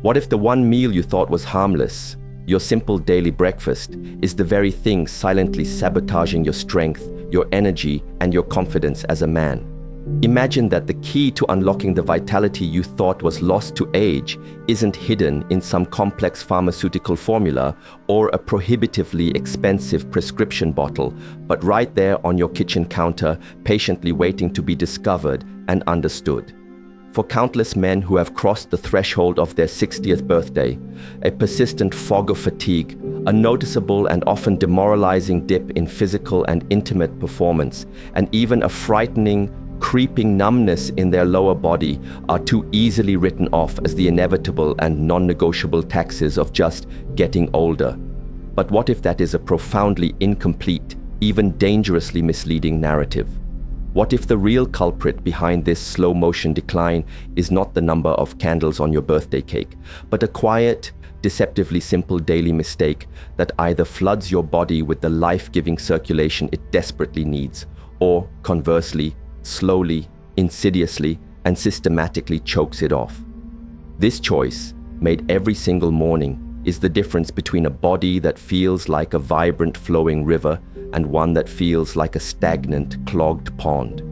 What if the one meal you thought was harmless, your simple daily breakfast, is the very thing silently sabotaging your strength, your energy, and your confidence as a man? Imagine that the key to unlocking the vitality you thought was lost to age isn't hidden in some complex pharmaceutical formula or a prohibitively expensive prescription bottle, but right there on your kitchen counter, patiently waiting to be discovered and understood. For countless men who have crossed the threshold of their 60th birthday, a persistent fog of fatigue, a noticeable and often demoralizing dip in physical and intimate performance, and even a frightening, creeping numbness in their lower body are too easily written off as the inevitable and non-negotiable taxes of just getting older. But what if that is a profoundly incomplete, even dangerously misleading narrative? What if the real culprit behind this slow-motion decline is not the number of candles on your birthday cake, but a quiet, deceptively simple daily mistake that either floods your body with the life-giving circulation it desperately needs, or, conversely, slowly, insidiously, and systematically chokes it off? This choice, made every single morning, is the difference between a body that feels like a vibrant flowing river and one that feels like a stagnant, clogged pond.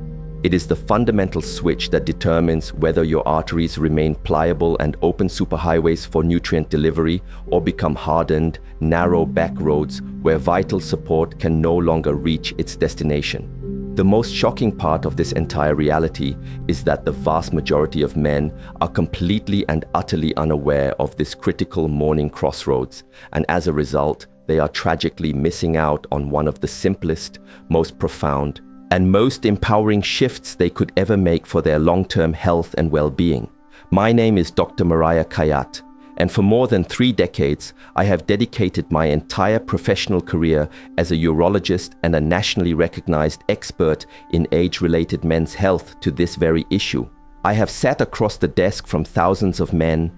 It is the fundamental switch that determines whether your arteries remain pliable and open superhighways for nutrient delivery or become hardened, narrow back roads where vital support can no longer reach its destination. The most shocking part of this entire reality is that the vast majority of men are completely and utterly unaware of this critical morning crossroads, and as a result, they are tragically missing out on one of the simplest, most profound, and most empowering shifts they could ever make for their long-term health and well-being. My name is Dr. Mariah Kayat, and for more than 3 decades, I have dedicated my entire professional career as a urologist and a nationally recognized expert in age-related men's health to this very issue. I have sat across the desk from thousands of men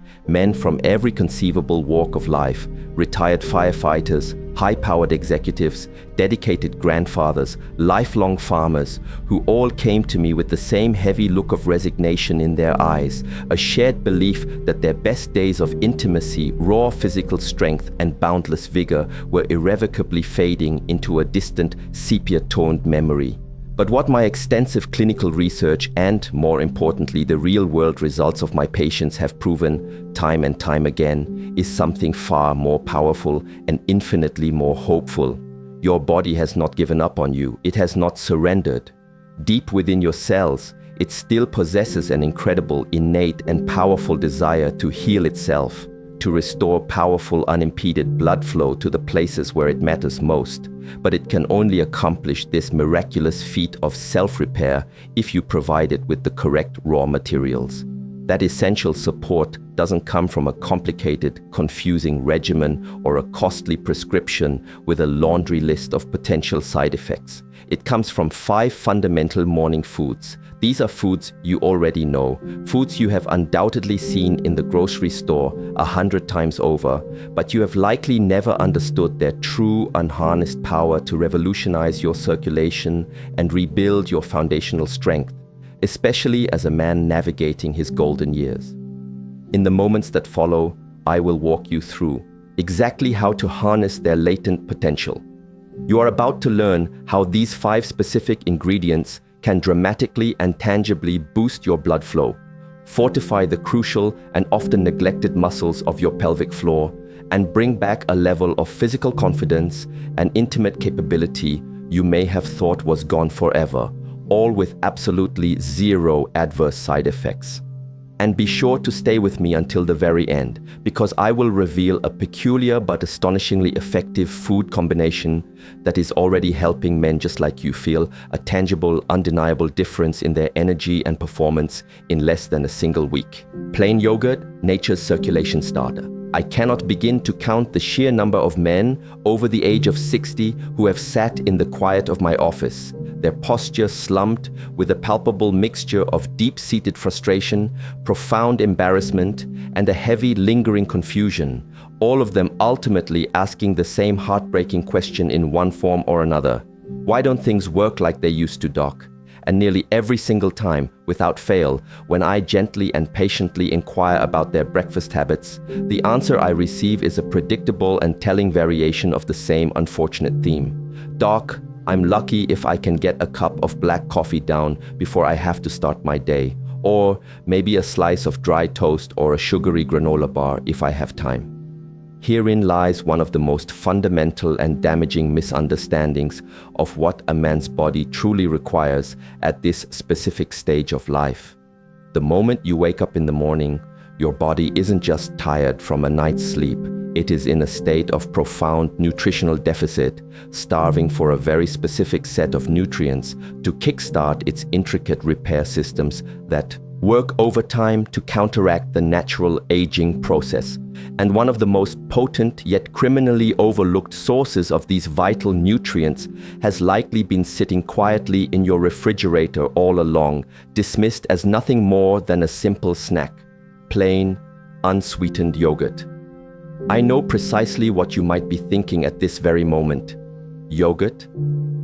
from every conceivable walk of life, retired firefighters, high-powered executives, dedicated grandfathers, lifelong farmers, who all came to me with the same heavy look of resignation in their eyes, a shared belief that their best days of intimacy, raw physical strength, and boundless vigor were irrevocably fading into a distant, sepia-toned memory. But what my extensive clinical research and, more importantly, the real-world results of my patients have proven time and time again is something far more powerful and infinitely more hopeful. Your body has not given up on you. It has not surrendered. Deep within your cells, it still possesses an incredible, innate, and powerful desire to heal itself, to restore powerful, unimpeded blood flow to the places where it matters most. But it can only accomplish this miraculous feat of self-repair if you provide it with the correct raw materials. That essential support doesn't come from a complicated, confusing regimen or a costly prescription with a laundry list of potential side effects. It comes from 5 fundamental morning foods. These are foods you already know, foods you have undoubtedly seen in the grocery store 100 times over, but you have likely never understood their true, unharnessed power to revolutionize your circulation and rebuild your foundational strength, especially as a man navigating his golden years. In the moments that follow, I will walk you through exactly how to harness their latent potential. You are about to learn how these 5 specific ingredients can dramatically and tangibly boost your blood flow, fortify the crucial and often neglected muscles of your pelvic floor, and bring back a level of physical confidence and intimate capability you may have thought was gone forever, all with absolutely 0 adverse side effects. And be sure to stay with me until the very end, because I will reveal a peculiar but astonishingly effective food combination that is already helping men just like you feel a tangible, undeniable difference in their energy and performance in less than a single week. Plain yogurt, nature's circulation starter. I cannot begin to count the sheer number of men over the age of 60 who have sat in the quiet of my office, their posture slumped with a palpable mixture of deep-seated frustration, profound embarrassment, and a heavy, lingering confusion, all of them ultimately asking the same heartbreaking question in one form or another. Why don't things work like they used to, Doc? and nearly every single time, without fail, when I gently and patiently inquire about their breakfast habits, the answer I receive is a predictable and telling variation of the same unfortunate theme. Doc, I'm lucky if I can get a cup of black coffee down before I have to start my day, or maybe a slice of dry toast or a sugary granola bar if I have time. Herein lies one of the most fundamental and damaging misunderstandings of what a man's body truly requires at this specific stage of life. The moment you wake up in the morning, your body isn't just tired from a night's sleep. It is in a state of profound nutritional deficit, starving for a very specific set of nutrients to kickstart its intricate repair systems that work overtime to counteract the natural aging process. And one of the most potent yet criminally overlooked sources of these vital nutrients has likely been sitting quietly in your refrigerator all along, dismissed as nothing more than a simple snack: plain, unsweetened yogurt. I know precisely what you might be thinking at this very moment. Yogurt?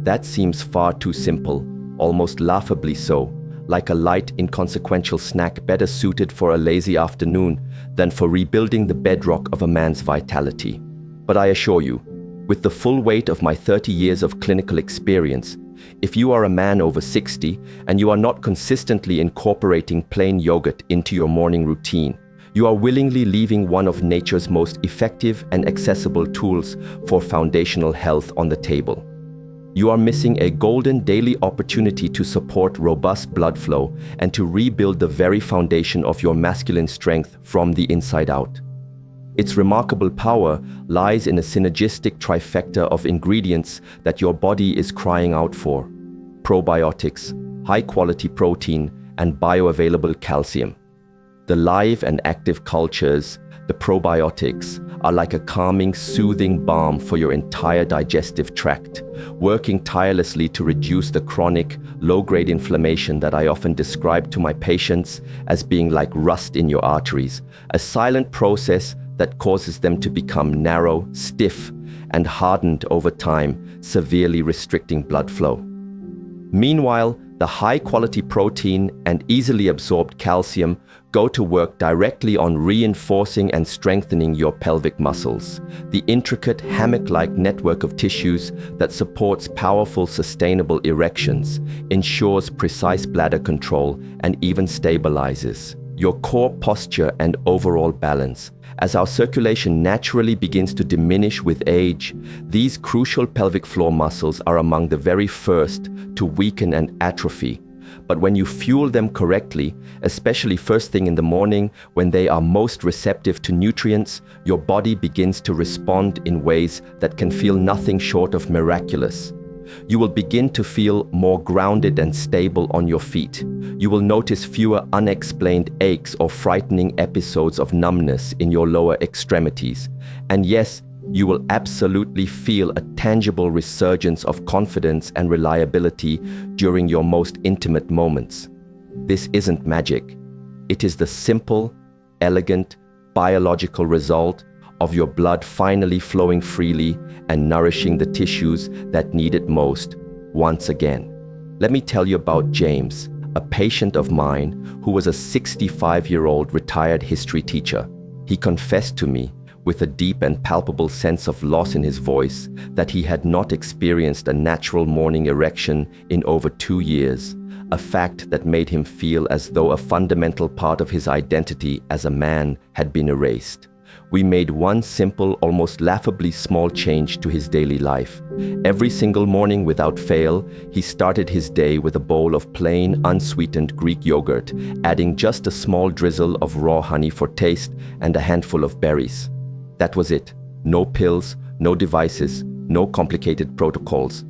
That seems far too simple, almost laughably so, like a light, inconsequential snack better suited for a lazy afternoon than for rebuilding the bedrock of a man's vitality. But I assure you, with the full weight of my 30 years of clinical experience, if you are a man over 60 and you are not consistently incorporating plain yogurt into your morning routine, you are willingly leaving one of nature's most effective and accessible tools for foundational health on the table. You are missing a golden daily opportunity to support robust blood flow and to rebuild the very foundation of your masculine strength from the inside out. Its remarkable power lies in a synergistic trifecta of ingredients that your body is crying out for: probiotics, high-quality protein, and bioavailable calcium. The live and active cultures, the probiotics, are like a calming, soothing balm for your entire digestive tract, working tirelessly to reduce the chronic, low-grade inflammation that I often describe to my patients as being like rust in your arteries, a silent process that causes them to become narrow, stiff, and hardened over time, severely restricting blood flow. Meanwhile, the high-quality protein and easily absorbed calcium go to work directly on reinforcing and strengthening your pelvic muscles, the intricate hammock-like network of tissues that supports powerful, sustainable erections, ensures precise bladder control, and even stabilizes your core posture and overall balance. As our circulation naturally begins to diminish with age, these crucial pelvic floor muscles are among the very first to weaken and atrophy. But when you fuel them correctly, especially first thing in the morning when they are most receptive to nutrients, your body begins to respond in ways that can feel nothing short of miraculous. You will begin to feel more grounded and stable on your feet. You will notice fewer unexplained aches or frightening episodes of numbness in your lower extremities. And yes, you will absolutely feel a tangible resurgence of confidence and reliability during your most intimate moments. This isn't magic. It is the simple, elegant, biological result of your blood finally flowing freely and nourishing the tissues that need it most once again. Let me tell you about James, a patient of mine who was a 65-year-old retired history teacher. He confessed to me, with a deep and palpable sense of loss in his voice, that he had not experienced a natural morning erection in over 2 years, a fact that made him feel as though a fundamental part of his identity as a man had been erased. We made one simple, almost laughably small change to his daily life. Every single morning without fail, he started his day with a bowl of plain, unsweetened Greek yogurt, adding just a small drizzle of raw honey for taste and a handful of berries. That was it. No pills, no devices, no complicated protocols.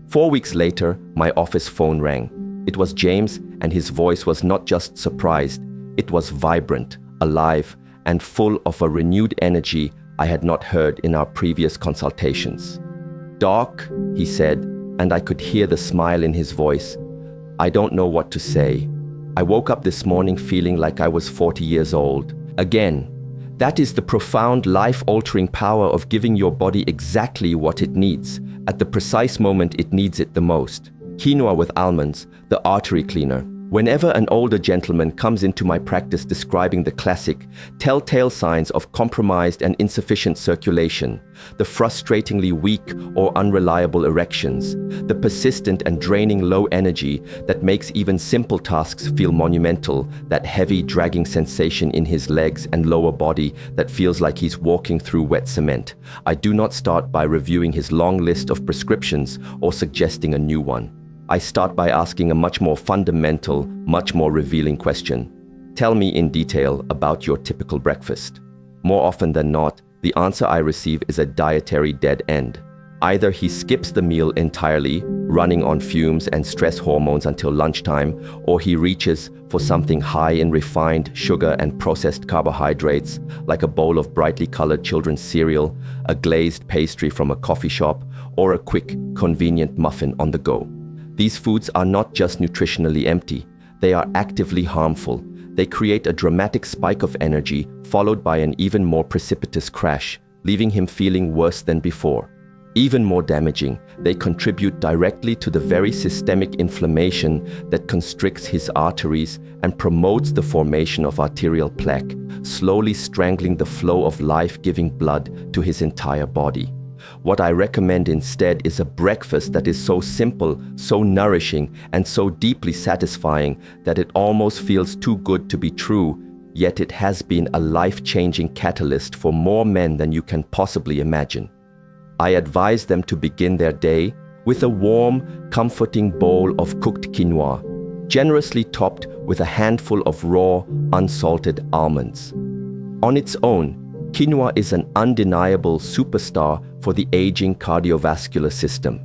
4 weeks later, my office phone rang. It was James, and his voice was not just surprised. It was vibrant, alive, and full of a renewed energy I had not heard in our previous consultations. "Doc," he said, and I could hear the smile in his voice, "I don't know what to say. I woke up this morning feeling like I was 40 years old. Again." That is the profound, life-altering power of giving your body exactly what it needs, at the precise moment it needs it the most. Quinoa with almonds, the artery cleaner. Whenever an older gentleman comes into my practice describing the classic telltale signs of compromised and insufficient circulation, the frustratingly weak or unreliable erections, the persistent and draining low energy that makes even simple tasks feel monumental, that heavy dragging sensation in his legs and lower body that feels like he's walking through wet cement, I do not start by reviewing his long list of prescriptions or suggesting a new one. I start by asking a much more fundamental, much more revealing question. Tell me in detail about your typical breakfast. More often than not, the answer I receive is a dietary dead end. Either he skips the meal entirely, running on fumes and stress hormones until lunchtime, or he reaches for something high in refined sugar and processed carbohydrates, like a bowl of brightly colored children's cereal, a glazed pastry from a coffee shop, or a quick, convenient muffin on the go. These foods are not just nutritionally empty, they are actively harmful. They create a dramatic spike of energy, followed by an even more precipitous crash, leaving him feeling worse than before. Even more damaging, they contribute directly to the very systemic inflammation that constricts his arteries and promotes the formation of arterial plaque, slowly strangling the flow of life-giving blood to his entire body. What I recommend instead is a breakfast that is so simple, so nourishing, and so deeply satisfying that it almost feels too good to be true, yet it has been a life-changing catalyst for more men than you can possibly imagine. I advise them to begin their day with a warm, comforting bowl of cooked quinoa, generously topped with a handful of raw, unsalted almonds. On its own, quinoa is an undeniable superstar for the aging cardiovascular system.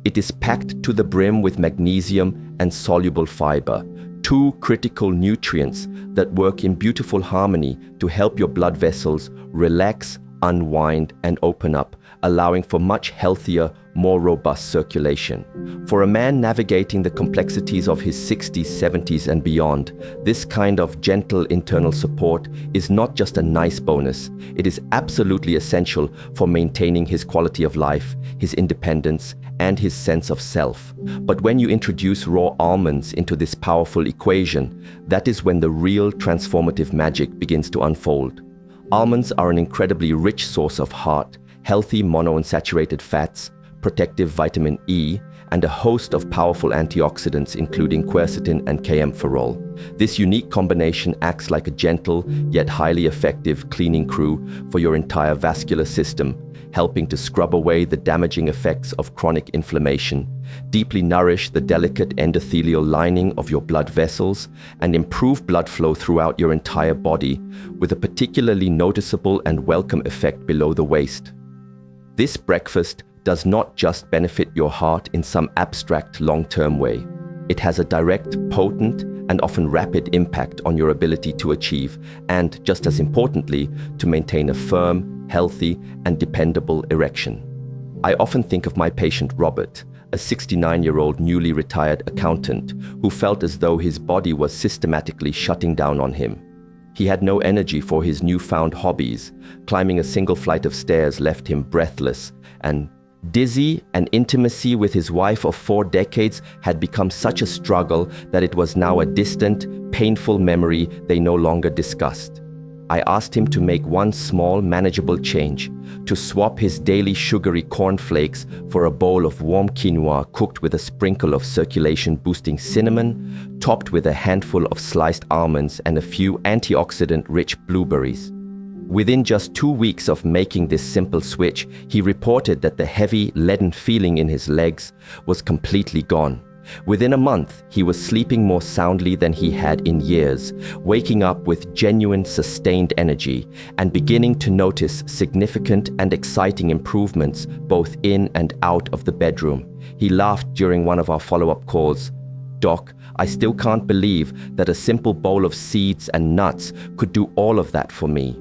It is packed to the brim with magnesium and soluble fiber, two critical nutrients that work in beautiful harmony to help your blood vessels relax, unwind, and open up, allowing for much healthier, more robust circulation. For a man navigating the complexities of his 60s, 70s, and beyond, this kind of gentle internal support is not just a nice bonus, it is absolutely essential for maintaining his quality of life, his independence, and his sense of self. But when you introduce raw almonds into this powerful equation, that is when the real transformative magic begins to unfold. Almonds are an incredibly rich source of heart, healthy monounsaturated fats, protective vitamin E, and a host of powerful antioxidants including quercetin and kaempferol. This unique combination acts like a gentle yet highly effective cleaning crew for your entire vascular system, helping to scrub away the damaging effects of chronic inflammation, deeply nourish the delicate endothelial lining of your blood vessels, and improve blood flow throughout your entire body, with a particularly noticeable and welcome effect below the waist. This breakfast does not just benefit your heart in some abstract long-term way. It has a direct, potent, and often rapid impact on your ability to achieve, and just as importantly, to maintain a firm, healthy, and dependable erection. I often think of my patient Robert, a 69-year-old newly retired accountant who felt as though his body was systematically shutting down on him. He had no energy for his newfound hobbies. Climbing a single flight of stairs left him breathless and dizzy, and intimacy with his wife of 4 decades had become such a struggle that it was now a distant, painful memory they no longer discussed. I asked him to make one small, manageable change, to swap his daily sugary cornflakes for a bowl of warm quinoa cooked with a sprinkle of circulation-boosting cinnamon, topped with a handful of sliced almonds and a few antioxidant-rich blueberries. Within just 2 weeks of making this simple switch, he reported that the heavy, leaden feeling in his legs was completely gone. Within a month, he was sleeping more soundly than he had in years, waking up with genuine, sustained energy, and beginning to notice significant and exciting improvements both in and out of the bedroom. He laughed during one of our follow-up calls. "Doc, I still can't believe that a simple bowl of seeds and nuts could do all of that for me."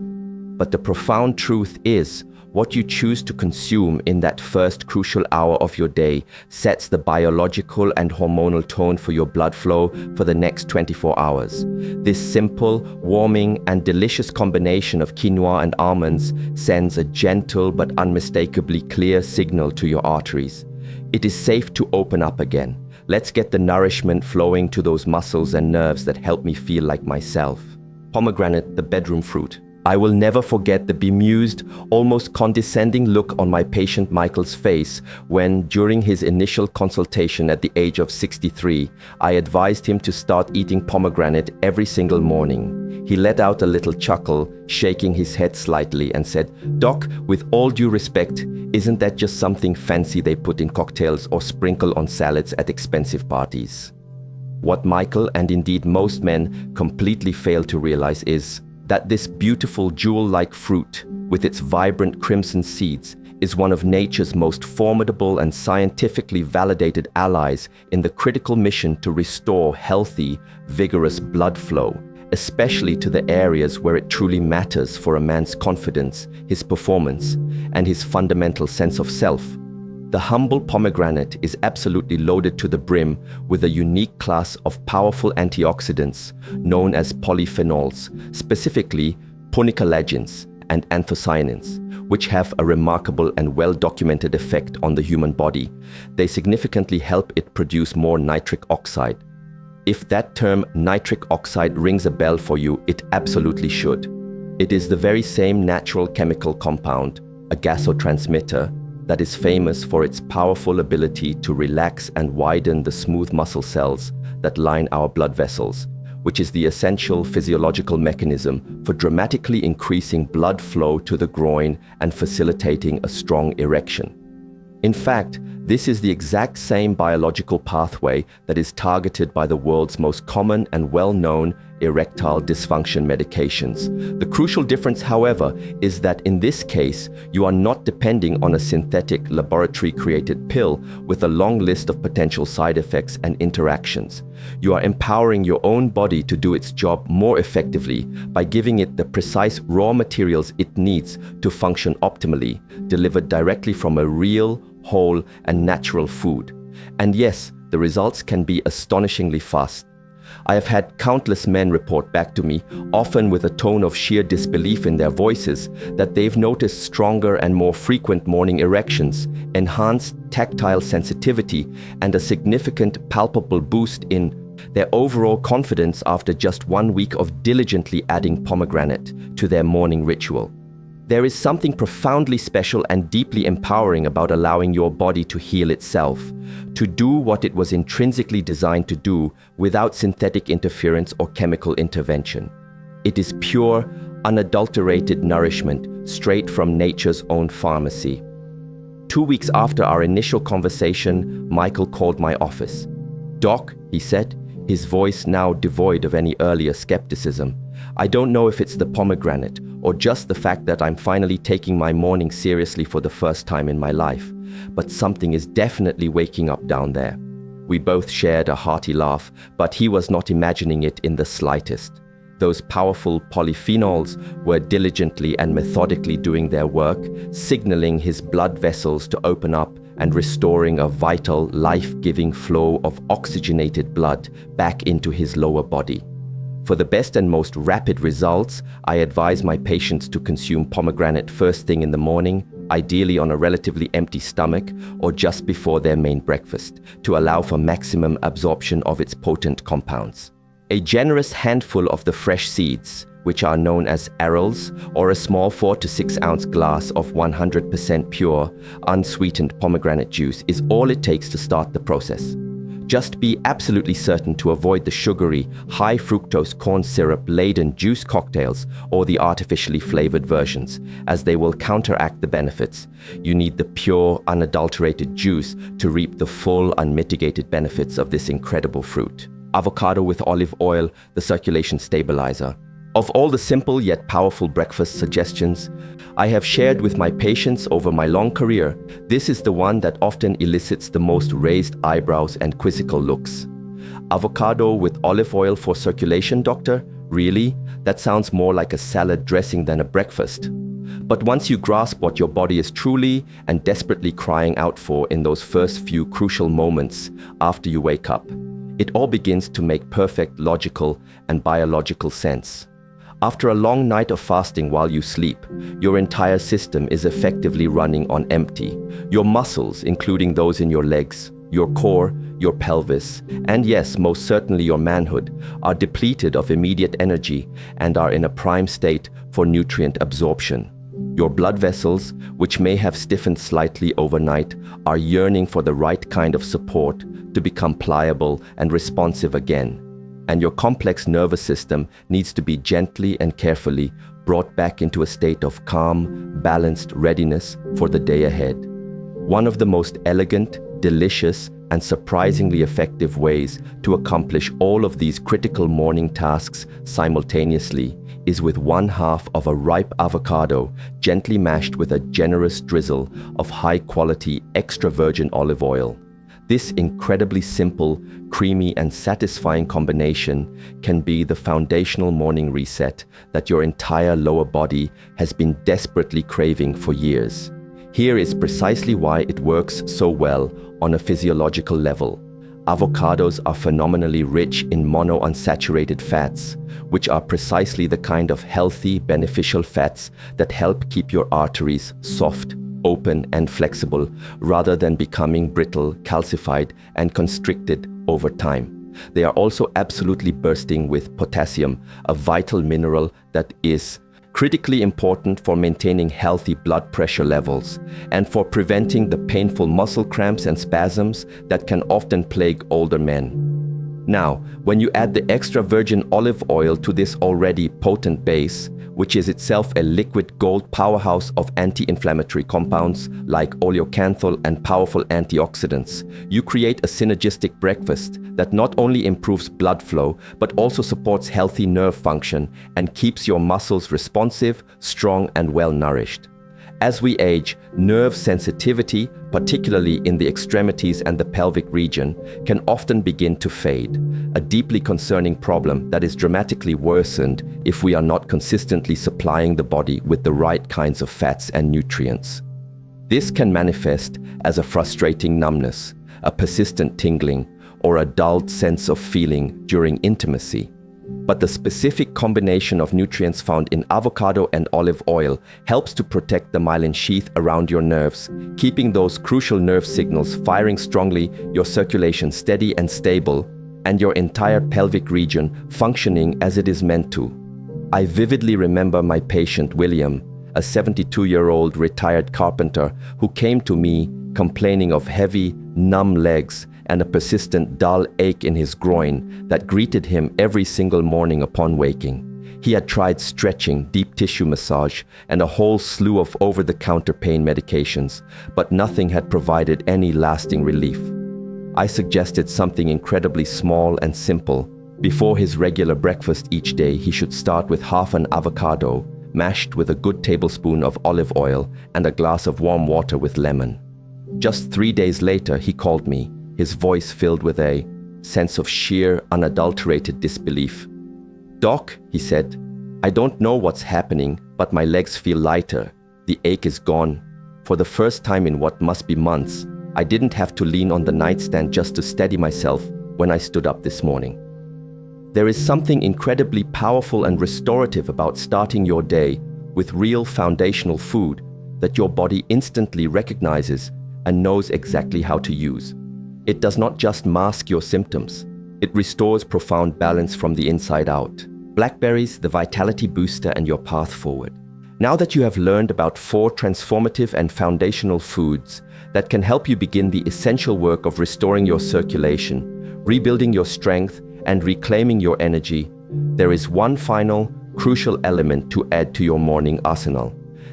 But the profound truth is, what you choose to consume in that first crucial hour of your day sets the biological and hormonal tone for your blood flow for the next 24 hours. This simple, warming, and delicious combination of quinoa and almonds sends a gentle but unmistakably clear signal to your arteries. It is safe to open up again. Let's get the nourishment flowing to those muscles and nerves that help me feel like myself. Pomegranate, the bedroom fruit. I will never forget the bemused, almost condescending look on my patient Michael's face when, during his initial consultation at the age of 63, I advised him to start eating pomegranate every single morning. He let out a little chuckle, shaking his head slightly, and said, "Doc, with all due respect, isn't that just something fancy they put in cocktails or sprinkle on salads at expensive parties?" What Michael, and indeed most men, completely fail to realize is that this beautiful jewel-like fruit, with its vibrant crimson seeds, is one of nature's most formidable and scientifically validated allies in the critical mission to restore healthy, vigorous blood flow, especially to the areas where it truly matters for a man's confidence, his performance, and his fundamental sense of self. The humble pomegranate is absolutely loaded to the brim with a unique class of powerful antioxidants known as polyphenols, specifically punicalagins and anthocyanins, which have a remarkable and well-documented effect on the human body. They significantly help it produce more nitric oxide. If that term nitric oxide rings a bell for you, it absolutely should. It is the very same natural chemical compound, a gasotransmitter, that is famous for its powerful ability to relax and widen the smooth muscle cells that line our blood vessels, which is the essential physiological mechanism for dramatically increasing blood flow to the groin and facilitating a strong erection. In fact, this is the exact same biological pathway that is targeted by the world's most common and well-known erectile dysfunction medications. The crucial difference, however, is that in this case, you are not depending on a synthetic laboratory-created pill with a long list of potential side effects and interactions. You are empowering your own body to do its job more effectively by giving it the precise raw materials it needs to function optimally, delivered directly from a real, whole, and natural food. And yes, the results can be astonishingly fast. I have had countless men report back to me, often with a tone of sheer disbelief in their voices, that they've noticed stronger and more frequent morning erections, enhanced tactile sensitivity, and a significant palpable boost in their overall confidence after just 1 week of diligently adding pomegranate to their morning ritual. There is something profoundly special and deeply empowering about allowing your body to heal itself, to do what it was intrinsically designed to do without synthetic interference or chemical intervention. It is pure, unadulterated nourishment straight from nature's own pharmacy. 2 weeks after our initial conversation, Michael called my office. "Doc," he said, his voice now devoid of any earlier skepticism, "I don't know if it's the pomegranate or just the fact that I'm finally taking my morning seriously for the first time in my life, but something is definitely waking up down there." We both shared a hearty laugh, but he was not imagining it in the slightest. Those powerful polyphenols were diligently and methodically doing their work, signaling his blood vessels to open up and restoring a vital, life-giving flow of oxygenated blood back into his lower body. For the best and most rapid results, I advise my patients to consume pomegranate first thing in the morning, ideally on a relatively empty stomach or just before their main breakfast, to allow for maximum absorption of its potent compounds. A generous handful of the fresh seeds, which are known as arils, or a small 4 to 6 ounce glass of 100% pure, unsweetened pomegranate juice is all it takes to start the process. Just be absolutely certain to avoid the sugary, high fructose corn syrup-laden juice cocktails or the artificially flavored versions, as they will counteract the benefits. You need the pure, unadulterated juice to reap the full, unmitigated benefits of this incredible fruit. Avocado with olive oil, the circulation stabilizer. Of all the simple yet powerful breakfast suggestions I have shared with my patients over my long career, this is the one that often elicits the most raised eyebrows and quizzical looks. Avocado with olive oil for circulation, doctor? Really? That sounds more like a salad dressing than a breakfast. But once you grasp what your body is truly and desperately crying out for in those first few crucial moments after you wake up, it all begins to make perfect logical and biological sense. After a long night of fasting while you sleep, your entire system is effectively running on empty. Your muscles, including those in your legs, your core, your pelvis, and yes, most certainly your manhood, are depleted of immediate energy and are in a prime state for nutrient absorption. Your blood vessels, which may have stiffened slightly overnight, are yearning for the right kind of support to become pliable and responsive again. And your complex nervous system needs to be gently and carefully brought back into a state of calm, balanced readiness for the day ahead. One of the most elegant, delicious, and surprisingly effective ways to accomplish all of these critical morning tasks simultaneously is with 1/2 of a ripe avocado gently mashed with a generous drizzle of high-quality extra virgin olive oil. This incredibly simple, creamy, and satisfying combination can be the foundational morning reset that your entire lower body has been desperately craving for years. Here is precisely why it works so well on a physiological level. Avocados are phenomenally rich in monounsaturated fats, which are precisely the kind of healthy, beneficial fats that help keep your arteries soft, open, and flexible, rather than becoming brittle, calcified, and constricted over time. They are also absolutely bursting with potassium, a vital mineral that is critically important for maintaining healthy blood pressure levels and for preventing the painful muscle cramps and spasms that can often plague older men. Now, when you add the extra virgin olive oil to this already potent base, which is itself a liquid gold powerhouse of anti-inflammatory compounds like oleocanthal and powerful antioxidants, you create a synergistic breakfast that not only improves blood flow but also supports healthy nerve function and keeps your muscles responsive, strong, and well-nourished. As we age, nerve sensitivity, particularly in the extremities and the pelvic region, can often begin to fade, a deeply concerning problem that is dramatically worsened if we are not consistently supplying the body with the right kinds of fats and nutrients. This can manifest as a frustrating numbness, a persistent tingling, or a dulled sense of feeling during intimacy. But the specific combination of nutrients found in avocado and olive oil helps to protect the myelin sheath around your nerves, keeping those crucial nerve signals firing strongly, your circulation steady and stable, and your entire pelvic region functioning as it is meant to. I vividly remember my patient William, a 72-year-old retired carpenter who came to me complaining of heavy, numb legs and a persistent dull ache in his groin that greeted him every single morning upon waking. He had tried stretching, deep tissue massage, and a whole slew of over-the-counter pain medications, but nothing had provided any lasting relief. I suggested something incredibly small and simple. Before his regular breakfast each day, he should start with half an avocado, mashed with a good tablespoon of olive oil and a glass of warm water with lemon. Just 3 days later, he called me, his voice filled with a sense of sheer, unadulterated disbelief. "Doc," he said, "I don't know what's happening, but my legs feel lighter. The ache is gone. For the first time in what must be months, I didn't have to lean on the nightstand just to steady myself when I stood up this morning." There is something incredibly powerful and restorative about starting your day with real foundational food that your body instantly recognizes and knows exactly how to use. It does not just mask your symptoms, it restores profound balance from the inside out. Blackberries, the vitality booster, and your path forward. Now that you have learned about 4 transformative and foundational foods that can help you begin the essential work of restoring your circulation, rebuilding your strength, and reclaiming your energy, there is one final, crucial element to add to your morning arsenal.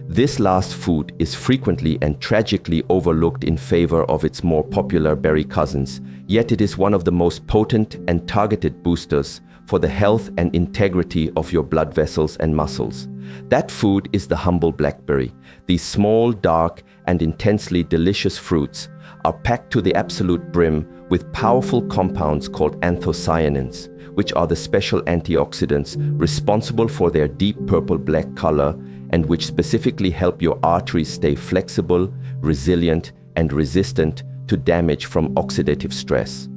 This last food is frequently and tragically overlooked in favor of its more popular berry cousins, yet it is one of the most potent and targeted boosters for the health and integrity of your blood vessels and muscles. That food is the humble blackberry. These small, dark, and intensely delicious fruits are packed to the absolute brim with powerful compounds called anthocyanins, which are the special antioxidants responsible for their deep purple-black color and which specifically help your arteries stay flexible, resilient, and resistant to damage from oxidative stress.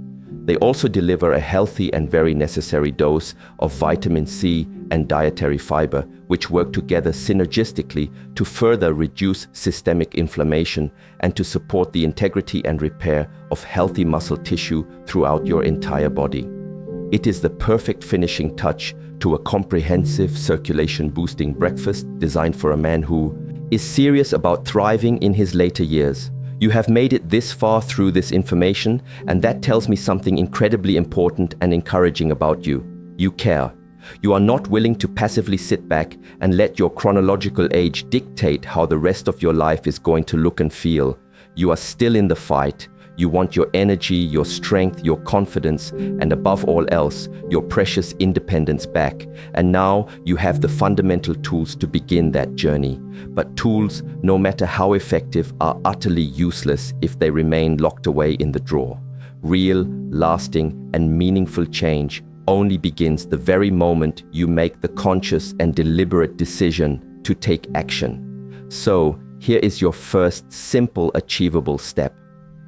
They also deliver a healthy and very necessary dose of vitamin C and dietary fiber, which work together synergistically to further reduce systemic inflammation and to support the integrity and repair of healthy muscle tissue throughout your entire body. It is the perfect finishing touch to a comprehensive circulation-boosting breakfast designed for a man who is serious about thriving in his later years. You have made it this far through this information, and that tells me something incredibly important and encouraging about you. You care. You are not willing to passively sit back and let your chronological age dictate how the rest of your life is going to look and feel. You are still in the fight. You want your energy, your strength, your confidence, and above all else, your precious independence back. And now you have the fundamental tools to begin that journey. But tools, no matter how effective, are utterly useless if they remain locked away in the drawer. Real, lasting, and meaningful change only begins the very moment you make the conscious and deliberate decision to take action. So, here is your first simple, achievable step.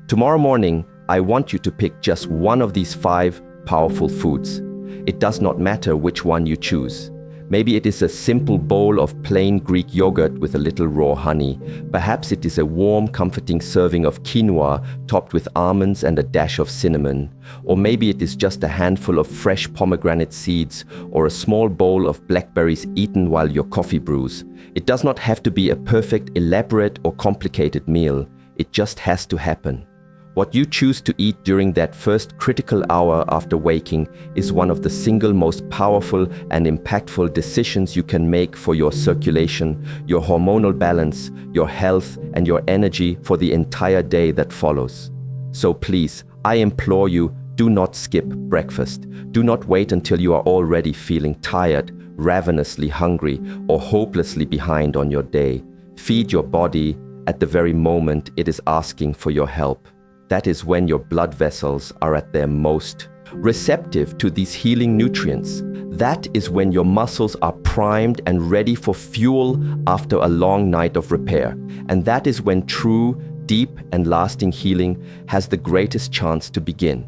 Tomorrow morning, I want you to pick just one of these 5 powerful foods. It does not matter which one you choose. Maybe it is a simple bowl of plain Greek yogurt with a little raw honey. Perhaps it is a warm, comforting serving of quinoa topped with almonds and a dash of cinnamon. Or maybe it is just a handful of fresh pomegranate seeds or a small bowl of blackberries eaten while your coffee brews. It does not have to be a perfect, elaborate, or complicated meal. It just has to happen. What you choose to eat during that first critical hour after waking is one of the single most powerful and impactful decisions you can make for your circulation, your hormonal balance, your health, and your energy for the entire day that follows. So please, I implore you, do not skip breakfast. Do not wait until you are already feeling tired, ravenously hungry, or hopelessly behind on your day. Feed your body at the very moment it is asking for your help. That is when your blood vessels are at their most receptive to these healing nutrients. That is when your muscles are primed and ready for fuel after a long night of repair. And that is when true, deep, and lasting healing has the greatest chance to begin.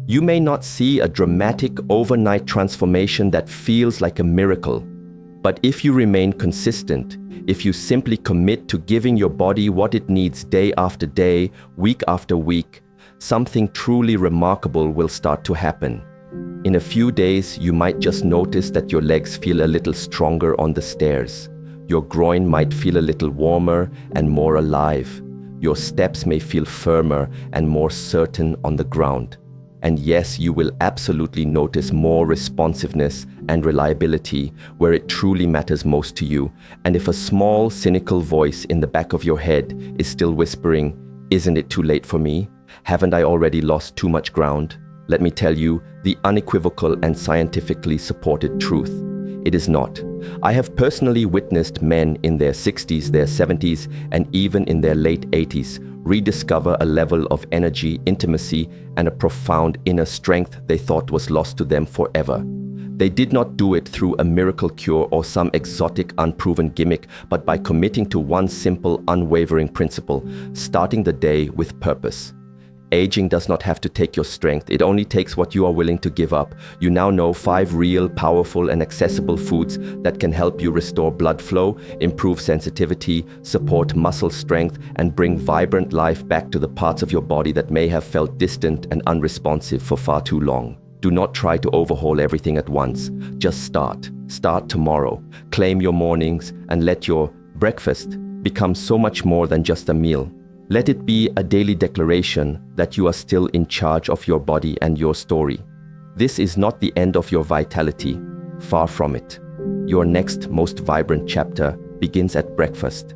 You may not see a dramatic overnight transformation that feels like a miracle, but if you remain consistent, if you simply commit to giving your body what it needs day after day, week after week, something truly remarkable will start to happen. In a few days, you might just notice that your legs feel a little stronger on the stairs. Your groin might feel a little warmer and more alive. Your steps may feel firmer and more certain on the ground. And yes, you will absolutely notice more responsiveness and reliability where it truly matters most to you. And if a small, cynical voice in the back of your head is still whispering, "Isn't it too late for me? Haven't I already lost too much ground?" Let me tell you the unequivocal and scientifically supported truth. It is not. I have personally witnessed men in their 60s, their 70s, and even in their late 80s rediscover a level of energy, intimacy, and a profound inner strength they thought was lost to them forever. They did not do it through a miracle cure or some exotic, unproven gimmick, but by committing to one simple, unwavering principle, starting the day with purpose. Aging does not have to take your strength. It only takes what you are willing to give up. You now know 5 real, powerful, and accessible foods that can help you restore blood flow, improve sensitivity, support muscle strength, and bring vibrant life back to the parts of your body that may have felt distant and unresponsive for far too long. Do not try to overhaul everything at once. Just start. Start tomorrow. Claim your mornings and let your breakfast become so much more than just a meal. Let it be a daily declaration that you are still in charge of your body and your story. This is not the end of your vitality. Far from it. Your next most vibrant chapter begins at breakfast.